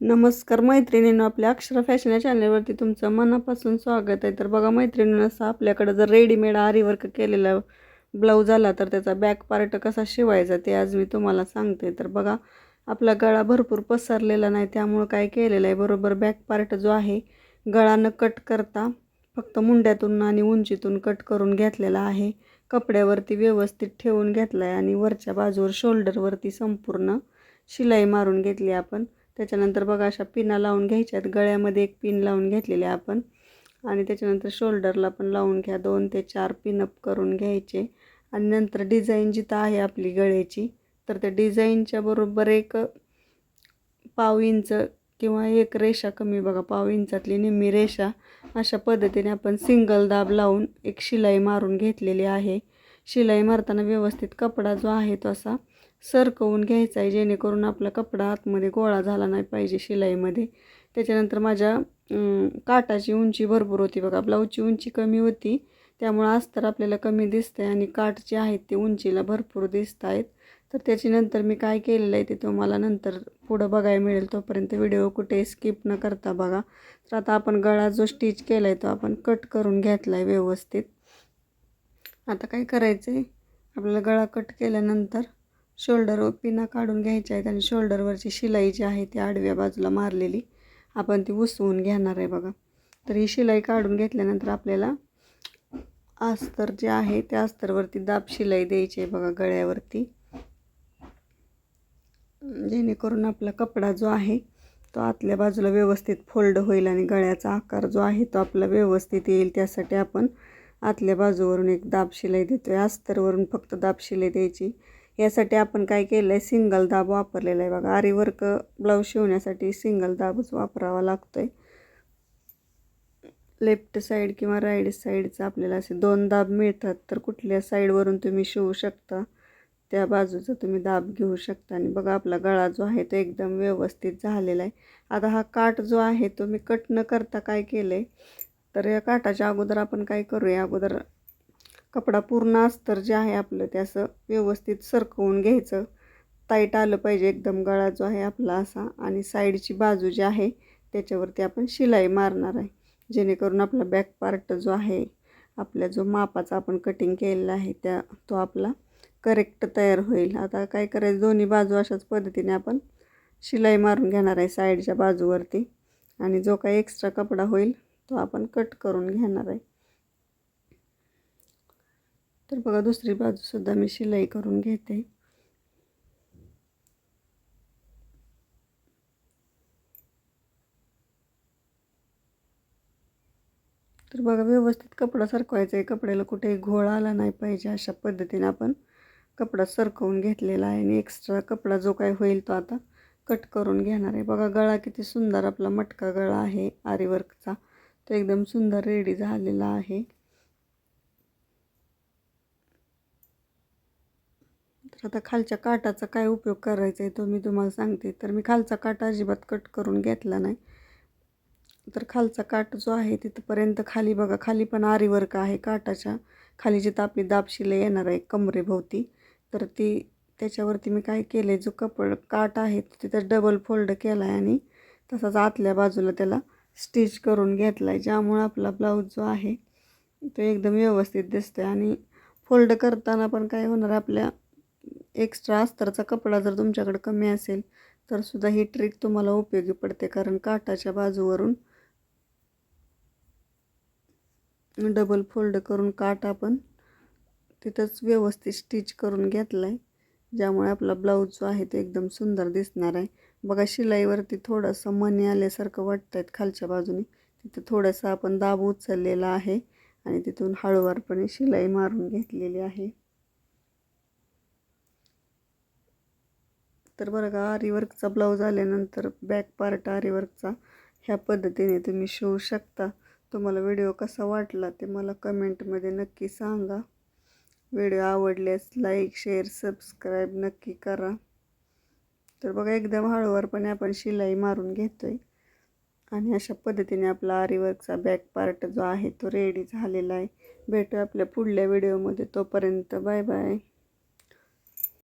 नमस्कार मैत्रिणींनो, आपल्या अक्षरा फॅशन या चॅनलवरती तुमचं मनापासून स्वागत आहे. तर बघा मैत्रिणींनो, असं आपल्याकडं जर रेडीमेड आरी वर्क केलेला ब्लाऊज आला तर त्याचा बॅक पार्ट कसा शिवायचा ते आज मी तुम्हाला सांगते. तर बघा, आपला गळा भरपूर पसरलेला नाही, त्यामुळं काय केलेलं आहे, बरोबर बॅक पार्ट जो आहे गळा न कट करता फक्त मुंड्यातून आणि उंचीतून कट करून घेतलेला आहे. कपड्यावरती व्यवस्थित ठेवून घेतला आहे आणि वरच्या बाजूवर शोल्डरवरती संपूर्ण शिलाई मारून घेतली आपण. त्याच्यानंतर बघा, अशा पिना लावून घ्यायच्यात. गळ्यामध्ये एक पिन लावून घेतलेली आहे आपण आणि त्याच्यानंतर शोल्डरला पण लावून घ्या. 2 ते 4 पिनअप करून घ्यायचे आणि नंतर डिझाईन जिथं आहे आपली गळ्याची, तर त्या डिझाईनच्या बरोबर एक पाव इंच किंवा एक रेषा कमी, बघा पाव इंचातली निम्मी रेषा, अशा पद्धतीने आपण सिंगल दाब लावून एक शिलाई मारून घेतलेली आहे. शिलाई मारताना व्यवस्थित कपडा जो आहे तो असा सरकवून घ्यायचा आहे, जेणेकरून आपला कपडा आतमध्ये गोळा झाला नाही पाहिजे शिलाईमध्ये. त्याच्यानंतर माझ्या काठाची उंची भरपूर होती, बघा ब्लाऊजची उंची कमी होती, त्यामुळं अस्तर आपल्याला कमी दिसतं आहे आणि काठ जे आहेत ते उंचीला भरपूर दिसत आहेत. तर त्याची नंतर मी काय केलेलं आहे ते तुम्हाला नंतर पुढं बघायला मिळेल. तोपर्यंत व्हिडिओ कुठे स्किप न करता बघा. तर आता आपण गळा जो स्टिच केला आहे तो आपण कट करून घेतला आहे व्यवस्थित. आता काय करायचं आहे, आपल्याला गळा कट केल्यानंतर शोल्डरवर पिना काढून घ्यायच्या आहेत आणि शोल्डरवरची शिलाई जी आहे ती आडव्या बाजूला मारलेली आपण ती उसवून घेणार आहे बघा. तर ही शिलाई काढून घेतल्यानंतर आपल्याला अस्तर जे आहे त्या अस्तरवरती दाब शिलाई द्यायची आहे बघा गळ्यावरती, जेणेकरून आपला कपडा जो आहे तो आतल्या बाजूला व्यवस्थित फोल्ड होईल आणि गळ्याचा आकार जो आहे तो आपला व्यवस्थित येईल. त्यासाठी आपण आतल्या बाजूवरून एक दाब शिलाई देतो आहे. अस्तरवरून फक्त दाब शिलाई द्यायची. यासाठी आपण काय केलं आहे, सिंगल दाब वापरलेला आहे बघा. आरी वर्क ब्लाऊज शिवण्यासाठी सिंगल दाबच वापरावा लागतो आहे. लेफ्ट साईड किंवा राईट साईडचा आपल्याला असे 2 दाब मिळतात, तर कुठल्या साईडवरून तुम्ही शिवू शकता त्या बाजूचा तुम्ही दाब घेऊ शकता. आणि बघा, आपला गळा जो आहे तो एकदम व्यवस्थित झालेला आहे. आता हा काठ जो आहे तो मी कट न करता काय केलं आहे, तर या काठाच्या अगोदर आपण काय करूया, अगोदर कपडा पूर्ण अस्तर जे आहे आपलं ते असं व्यवस्थित सरकवून घ्यायचं. टाईट आलं पाहिजे एकदम गळा जो आहे आपला असा, आणि साईडची बाजू जी आहे त्याच्यावरती आपण शिलाई मारणार आहे, जेणेकरून आपला बॅक पार्ट जो आहे आपल्या जो मापाचा आपण कटिंग केलेला आहे तो आपला करेक्ट तयार होईल. आता काय करायचं, दोन्ही बाजू अशाच पद्धतीने आपण शिलाई मारून घेणार आहे साईडच्या बाजूवरती आणि जो काही एक्स्ट्रा कपडा होईल तो आपण कट करून घेणार आहे. तर बघा, दुसरी बाजूसुद्धा मी शिलाई करून घेते. तर बघा, व्यवस्थित कपडा सरकवायचा आहे. कपड्याला कुठेही घोळ आला नाही पाहिजे, अशा पद्धतीने आपण कपडा सरकवून घेतलेला आहे आणि एक्स्ट्रा कपडा जो काय होईल तो आता कट करून घेणार आहे. बघा, गळा किती सुंदर आपला मटका गळा आहे आरी वर्कचा, तो एकदम सुंदर रेडी झालेला आहे. तर आता खालच्या काठाचा काय उपयोग करायचा आहे तो मी तुम्हाला सांगते. तर मी खालचा काठ अजिबात कट करून घेतला नाही. तर खालचा काठ जो आहे तिथपर्यंत खाली बघा, खाली पण आरी वर्क आहे. काठाच्या खाली जिथं आपली दाब शिलाई येणार आहे कमरेभोवती, तर त्याच्यावरती मी काय केलं आहे, जो काठ आहे तिथं डबल फोल्ड केला आहे आणि तसाच आतल्या बाजूला त्याला स्टिच करून घेतला आहे, ज्यामुळं आपला ब्लाऊज जो आहे तो एकदम व्यवस्थित दिसतो आहे. आणि फोल्ड करताना पण काय होणार, आपल्या एक्स्ट्रा अस्तरचा कपडा जर तुमच्याकडे कमी असेल तर सुद्धा ही ट्रिक तुम्हाला उपयोगी पडते, कारण काठाच्या बाजूवरून डबल फोल्ड करून काठ आपण तिथंच व्यवस्थित स्टिच करून घेतला आहे, ज्यामुळे आपला ब्लाऊज जो आहे तो एकदम सुंदर दिसणार आहे. बघा, शिलाईवरती थोडंसं मणी आल्यासारखं वाटतं आहेत खालच्या बाजूने, तिथं थोडंसं आपण दाब उचललेला आहे आणि तिथून हळूवारपणे शिलाई मारून घेतलेली आहे. तर बरं का, आरी वर्कचा ब्लाऊज आल्यानंतर बॅक पार्ट आरी वर्कचा ह्या पद्धतीने तुम्ही शिवू शकता. तुम्हाला व्हिडिओ कसा वाटला ते मला कमेंटमध्ये नक्की सांगा. व्हिडिओ आवडल्यास लाईक, शेअर, सबस्क्राईब नक्की करा. तर बघा, एकदम हळूवारपणे आपण शिलाई मारून घेतो आहे आणि अशा पद्धतीने आपला आरी वर्कचा बॅक पार्ट जो आहे तो रेडी झालेला आहे. भेटूया आपल्या पुढल्या व्हिडिओमध्ये. तोपर्यंत बाय बाय.